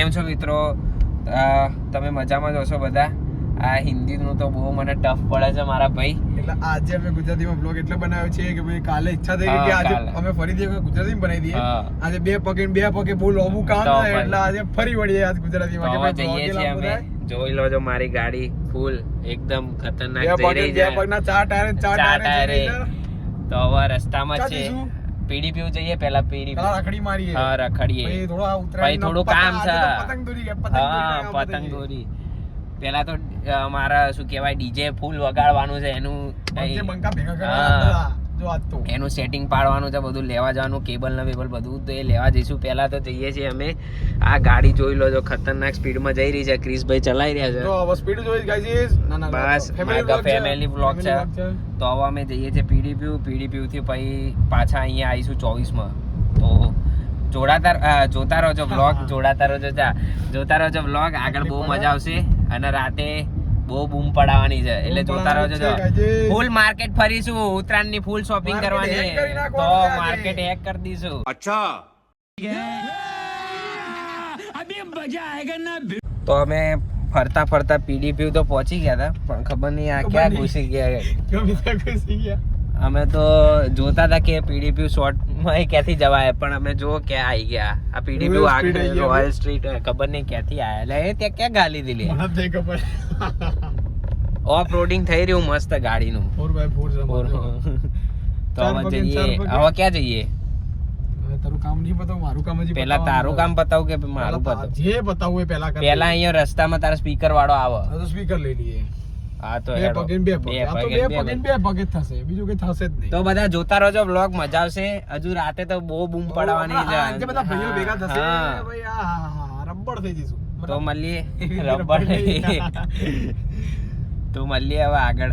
કેમ છો મિત્રો? તમે મજામાં જ હશો બધા? આ હિન્દીનું તો બહુ મને ટફ પડે છે મારા ભાઈ. એટલે આજે અમે ગુજરાતીમાં બ્લોગ એટલે બનાવ્યો છે કે ભાઈ કાલે ઈચ્છા થઈ કે આજે અમે ફરીથી ગુજરાતીમાં બનાવી દઈએ. આજે બે પગે બહુ લોબુ કામ છે એટલે આજે ફરી વળીએ આજ ગુજરાતીમાં કે ભાઈ જઈએ છીએ અમે. જોઈ લો જો મારી ગાડી ફૂલ એકદમ ખતરનાક જઈ રહી છે. બે પગના ચાર ટાયર તો હવે રસ્તામાં છે પીડીપી જઈએ. પેલા પીડીપી રખડી મારીએ. હા રખડીએ. ભાઈ થોડું કામ છે. પતંગ દોરી પેલા તો મારા શું કહેવાય ડીજે ફૂલ વગાડવાનું છે. એનું સેટિંગ પાડવાનું છે, બધું લેવા જવાનું, કેબલ ને બેબલ બધું તો એ લેવા જઈશું. પહેલા તો જઈએ છીએ અમે. આ ગાડી જોઈ લો જો ખતરનાક સ્પીડમાં જઈ રહી છે. ક્રિશભાઈ ચલાવી રહ્યા છે. તો હવે સ્પીડ જોઈ ગાઈસ. બસ ફેમિલી વ્લોગ છે. તો હવે અમે જઈએ છીએ પીડીપી થી પછી પાછા અહીંયા આવીશું 24 માં. તો જોતા રહો વ્લોગ. આગળ બહુ મજા આવશે અને રાતે બહુ બૂમ પડાવવાની છે એટલે જોતા રહો. ફૂલ માર્કેટ ફરીશું. ઉત્તરાયણની ફૂલ શોપિંગ કરવાની છે તો માર્કેટ હેક કરી દઈશું. અચ્છા તો અમે ફરતા પીડીપી તો પહોંચી ગયા હતા પણ ખબર નહીં આ ક્યાં ઘૂસી ગયા. અમે તો જોતા હતા કે પીડીપી શોર્ટમાં ક્યાંથી જવાય પણ અમે જો ક્યાં આવી ગયા. આ પીડીપી આગળ રોયલ સ્ટ્રીટ ખબર નહીં ક્યાંથી આવ્યા એટલે ત્યાં ક્યાં ગાલી દીધી. ઓફ રોડિંગ થઈ રહ્યું મસ્ત ગાડીનું 4x4. તો હવે જઈએ. હવે ક્યાં જઈએ? તારું કામ નહીં પતાવ, મારું કામ હજી. પેલા તારું કામ પતાવ કે મારું પતાવ? જે પતાવું એ પેલા કર. પેલા અહીંયા રસ્તામાં તારા સ્પીકર વાળો આવે તો સ્પીકર લઈ લઈએ. હા તો બે પગે થશે, બીજું કઈ થશે જ નહીં. તો બધા જોતા રહેજો વ્લોગ, મજા આવશે. હજુ રાતે તો બહુ બૂમ પડાવવાની છે. આજે બધા ભાઈઓ ભેગા થશે ભાઈ. આ રબ્બડ થઈ જઈશું. તો મળીએ રબ્બડ. તો મળીએ હવે આગળ.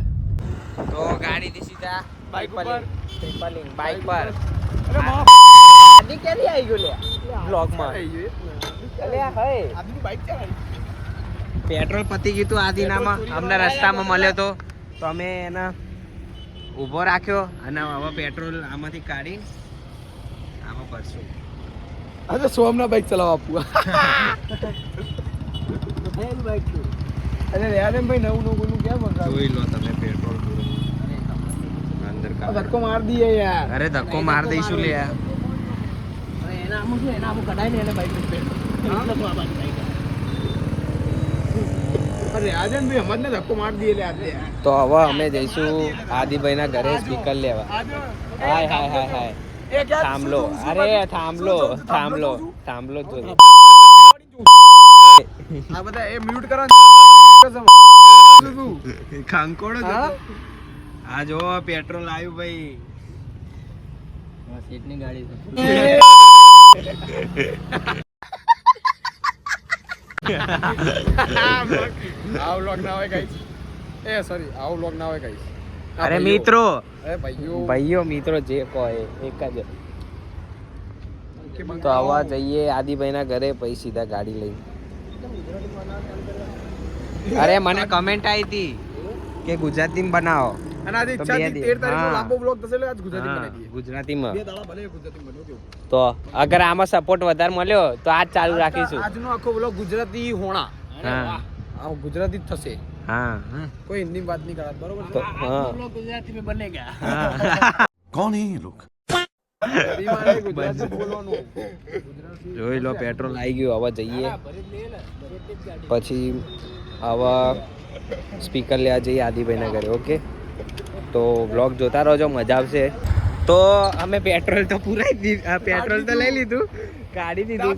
તો ગાડી થી સીધા બાઈક પર. બાઈક પર આદી ક્યાંથી આવી ગયો લે વ્લોગ માં? અલે હે આદીની બાઈક ચાલે. પેટ્રોલ પતી ગયું હતું આદિનામાં. અમને રસ્તામાં મળ્યો તો અમે એને ઊભો રાખ્યો અને હવે પેટ્રોલ આમાંથી કાઢી આમાં ભરશું. અરે સોમના બાઈક ચલાવવા આપું. અરે યાર ભાઈ નવું કેમ જોઈ લો તમે પેટ્રોલ અંદર ધક્કો માર દઈએ યાર. અરે ધક્કો માર દઈશું લે યાર. એના આમ કઢાઈ ને એને બાઈક અરે આજનભાઈ હમણાં ધક્કો માર દઈએ લે આજે. તો હવે અમે જઈશું આદિભાઈ ના ઘરે સ્પીકર લેવા. હાય થાંભલો. અરે થાંભલો જો આ બધા એ મ્યુટ કરો. ખાંકોડો જો. આ જો પેટ્રોલ આવ્યું ભાઈ. સીટની ગાડી છે. આવ લોક ના હોય ગાઈસ. સોરી આવ લોક ના હોય ગાઈસ. અરે મિત્રો, ભાઈઓ મિત્રો જે કહો એક જ. તો આવા જઈએ આદિભાઈ ના ઘરે પછી સીધા ગાડી લઈ. અરે મને કમેન્ટ આવી હતી કે ગુજરાતીમાં બનાવો. અને આજે ઈચ્છા હતી 13 તારીખનો લાંબો વ્લોગ થશે એટલે આજ ગુજરાતીમાં બનાવી દઈએ. ગુજરાતીમાં બે દાડા ભલે ગુજરાતીમાં બન્યો. તો અગર આમાં સપોર્ટ વધારે મળ્યો તો આજ ચાલુ રાખીશું. આજનો આખો વ્લોગ ગુજરાતી હોણા. હા આ ગુજરાતી જ થશે. હા કોઈ હિન્દી વાત નહીં કરત બરોબર. તો હા વ્લોગ ગુજરાતી में बनेगा. कौन है ये लोग? ગુજરાતી બોલવાનું. જોઈ લો પેટ્રોલ આવી ગયું. હવે જઈએ પછી હવે સ્પીકર લેવા જઈએ આદિભાઈના ઘરે. ઓકે તો વ્લોગ જોતા રહેજો, મજા આવશે. તો અમે પેટ્રોલ તો પુરાઈ દીધું, પેટ્રોલ તો લઈ લીધું, કાઢી દીધું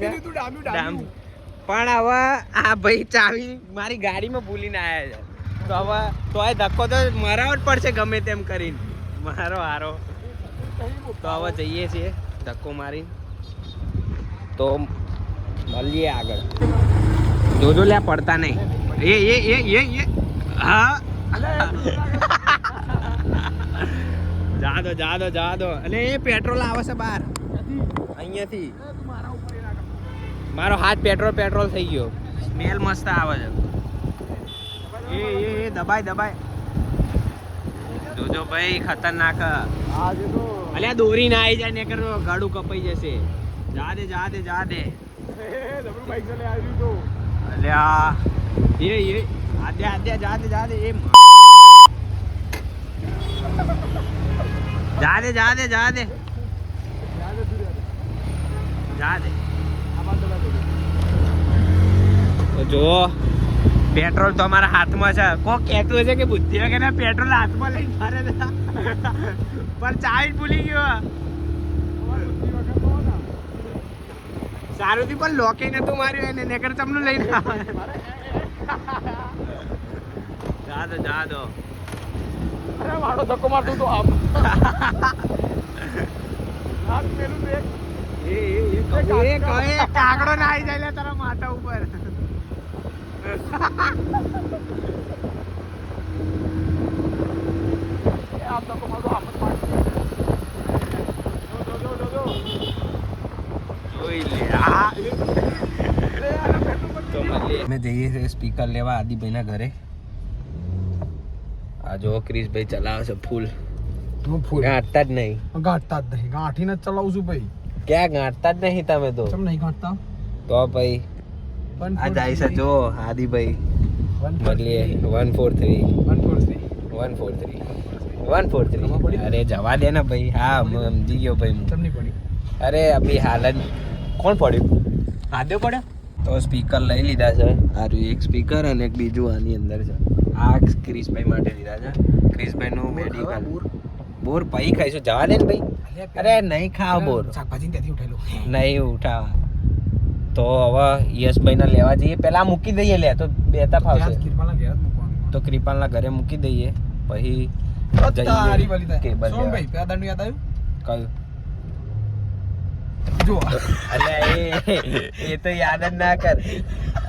પણ હવે આ ભાઈ ચાવી મારી ગાડીમાં ભૂલીને આવ્યા છે. તો હવે તોય ધક્કો તો મરાવો જ પડશે ગમે તેમ કરીને. મારો હારો. તો હવે જઈએ છીએ ધક્કો મારી. તો મળીએ આગળ. જોજો લ્યા પડતા નહીં. એ હા જા દો. અને એ પેટ્રોલ આવે છે બહાર અહીંયાથી. મારો હાથ પેટ્રોલ થઈ ગયો. સ્મેલ મસ્ત આવે છે. એ દબાય. જોજો ભાઈ ખતરનાક. અલ્યા દોરી ના આવી જાય ને કરો ગાડું કપાઈ જશે. જા દે જબરું બાઈક ચલે આવ્યું તો અલ્યા એ આદે જા દે એ જા દે તો જો પેટ્રોલ તો અમારા હાથમાં છે. કોક કહેતું હશે કે બુદ્ધિ વગર પેટ્રોલ હાથમાં લઈને ફરે છે પણ ચાવી ભૂલી ગયો. સારું થી પણ લોકે નતું માર્યું એને નેકર તમને લઈને આવે. જા દો અરે મારો ધક્કો મારતો તો આમ આ પેલું દેખ એ કાકડો ના આવી જાય લે તારા માથા ઉપર. આમ ધક્કો મારતો આમ જ મારતો જો જોઈ લે અમે જઈએ છીએ સ્પીકર લેવા આદિભાઈના ઘરે. આ જો ક્રિશભાઈ ચલાવે છે ફૂલ. તું ફૂલ ગાંઠતા જ નહીં. ગાંઠતા જ નહીં, ગાંઠીને જ ચલાવું છું ભાઈ. ક્યાં ગાંઠતા જ નહીં તમે તો. કેમ નહીં ગાંઠતા? તો ભાઈ આ જાય છે જો આદિભાઈ મળીએ 143. અરે જવા દે ને ભાઈ. હા સમજી ગયો ભાઈ. કેમ નહીં પડી? અરે અભી હાલત કોણ પડ્યું? આદ્યો પડ્યો. તો સ્પીકર લઈ લીધા છે. આ એક સ્પીકર અને એક બીજું આની અંદર છે. આ ક્રિશભાઈ માટે લીધા છે. ક્રિશભાઈનું મેડિકલ બોર પૈ ખાઈશું. જવા દે ને ભાઈ. અરે નહીં ખાવ બોર. શાકભાજી ત્યાંથી ઉઠાયેલું નહીં ઉઠાવા. તો હવે યશભાઈને લેવા જઈએ. પેલા મૂકી દઈએ લે તો બેતા ફાવશે. તો કૃપાલના ઘરે મૂકી દઈએ પછી સોમભાઈ પેદાનું યાદ આવ્યું? કયું? જો એ તો યાદ જ ના કર.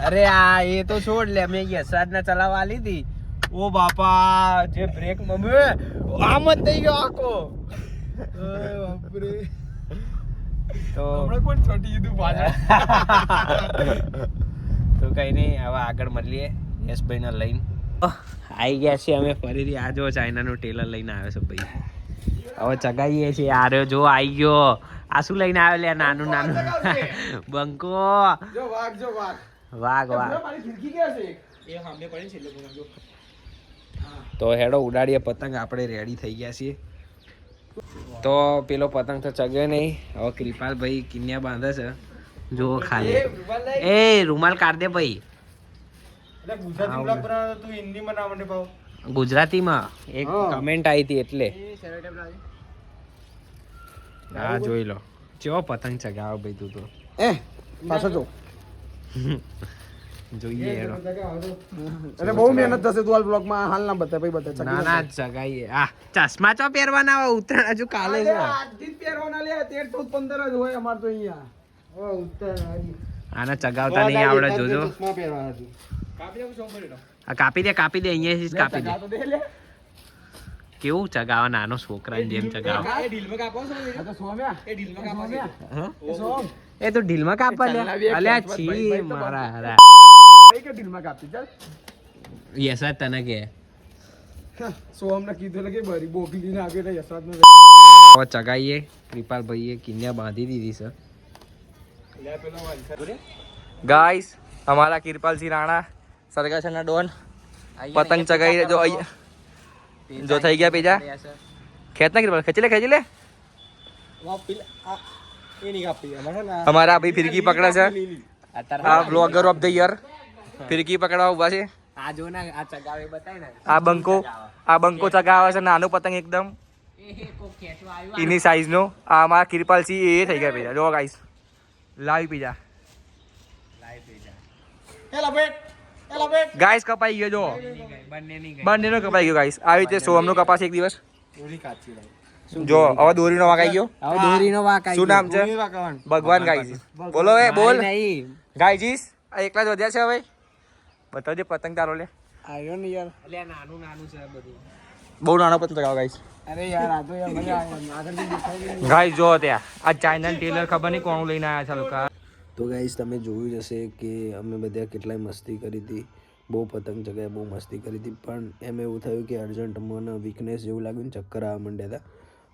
અરે આ એ તો છોડ લે. મેં યશરાજ ને ચલાવવા લીધી. ઓ બાપા જે બ્રેક મમ્મી આમ જ થઈ ગયો આખો. બાપરે તો હમણાં કોણ છોટી દીધું પાછળ. તો કઈ નહીં હવે આગળ મળીએ યશભાઈ ને લઈને. આવી ગયા છીએ અમે ફરીથી. આ જો ચાઇનાનું ટેલર લઈને આવ્યો છે ભાઈ. હવે ચગાઈએ છીએ. આ રહ્યો જો આવી ગયો. આ શું લઈને આવ્યો લે? નાનું બંકો. જો વાઘ વાઘ મારી ખિડકી ક્યાં છે? એ સામે પડી છે એટલે જો. તો હેડો ઉડાડીએ પતંગ. આપણે રેડી થઈ ગયા છીએ. તો પેલો પતંગ તો ચગ્યો નહીં. હવે કૃપાલભાઈ કિન્યા બાંધે છે જો ખાલી. એ રૂમાલ કાઢ દે ભાઈ. ગુજરાતીમાં એક કમેન્ટ આવી હતી એટલે. હા જોઈ લો ચેવો પતંગ ચગાવો ભાઈ તું તો. પાછો જો જોઈએ હેડો. અરે બહુ મહેનત થશે. તું આ બ્લોગમાં હાલ ના બતા ભાઈ બતા. ના ચગાઈએ. આ ચશ્મા ચો પહેરવાના હોય? ઉત્તરાયણ હજુ કાલે છે. આજથી જ પહેરવાના લે. 13 14 15 જ હોય અમાર તો અહીંયા. ઓ ઉત્તરાયણ આને ચગાવતા નહીં આવડે જોજો. ચશ્મા પહેરવાના છે. કાપી દઉં સોમ ભરી. આ કાપી દે અહીંયાથી જ કાપી દે. કેવું ચગાવા નાનો છોકરા જેમ ચગાવા. એ ઢીલમાં કાપો છો? આ તો સોમ્યા. એ ઢીલમાં કાપો છે. એ સોમ. એ તો ઢીલમાં કાપવા લે. અલ્યા છી મારા હારા. એ કે ઢીલમાં કાપી ચાલ. યશરાજ તને કે સોમ ને કીધું એટલે કે બરી બોકલી ને આગળ યશરાજ નો ચગાઈએ. કૃપાલભાઈએ કિન્યા બાંધી દીધી છે. લે પેલો વાંચા. ગાઈસ हमारा कृपालसिंह राणा सरगाछना डॉन पतंग चगाई जो जो થઈ ગયા પીજા ખેંચના कृपाल ખેંચી લે हमारा अभी फिरकी पकड़ा છે આ ब्लॉगर ऑफ द ईयर फिरकी पकड़वा ઉભા છે. આ જો ના આ ચગાવે બતાય ને. આ બંકો ચગાવે છે નાનો પતંગ એકદમ એની સાઈઝ નો. આ અમારા कृपालसिंह એ થઈ ગયા પીજા જો ગાઈસ લાઈવ પીજા ગાઈસ કપાઈ ગયો જો. બંનેનો કપાઈ ગયો ગાઈસ. આવી રીતે સોમનો કપાસ એક દિવસ જો. હવે દોરીનો વાગાઈ ગયો. દોરીનો વાક શું નામ છે? ભગવાન ગાઈજીસ. બોલો એ બોલ ગાઈજીસ. આ એકલા જ વધ્યા છે હવે. બતાવજે પતંગ તારો લે. આયો ને યાર. એટલે નાનું છે બધું. બહુ નાનો પતંગ ચગાવો ગાઈસ. અરે યાર આ તો યાર મજા આવે. આગળથી દેખાય નહીં. ગાઈસ જો ત્યાં આ ચાઇના ટેલર ખબર નહીં કોણ લઈને આવ્યા છે લોકો. તો ગાઈસ તમે જોયું જ હશે કે અમે બધા કેટલાય મસ્તી કરી હતી. બહુ પતંગ ચગાવ્યા, બહુ મસ્તી કરી હતી. પણ એમ એવું થયું કે અર્જન્ટ મને વીકનેસ જેવું લાગ્યું ને ચક્કર આવવા માંડ્યા હતા.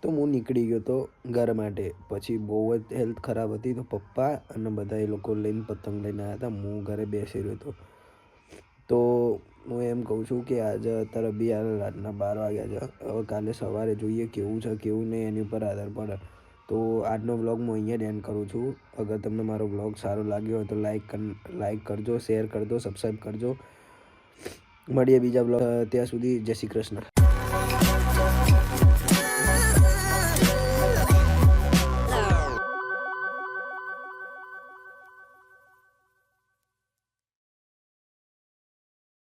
તો હું નીકળી ગયો તો ઘર માટે. પછી બહુ જ હેલ્થ ખરાબ હતી તો પપ્પા અને બધા એ લોકો લઈને પતંગ લઈને આવ્યા હતા. હું ઘરે બેસી રહ્યો હતો. તો હું એમ કહું છું કે આજે અત્યારે બી રાતના 12 વાગ્યા છે. હવે કાલે સવારે જોઈએ કેવું છે કેવું નહીં એની ઉપર આધાર પડે. તો આજનો વ્લોગ હું અહીંયા જ એન્ડ કરું છું. અગર તમને મારો વ્લોગ સારો લાગ્યો હોય તો લાઈક કરજો, શેર કરજો, સબસ્ક્રાઈબ કરજો. મળીએ બીજા વ્લોગ. ત્યાં સુધી જય શ્રી કૃષ્ણ.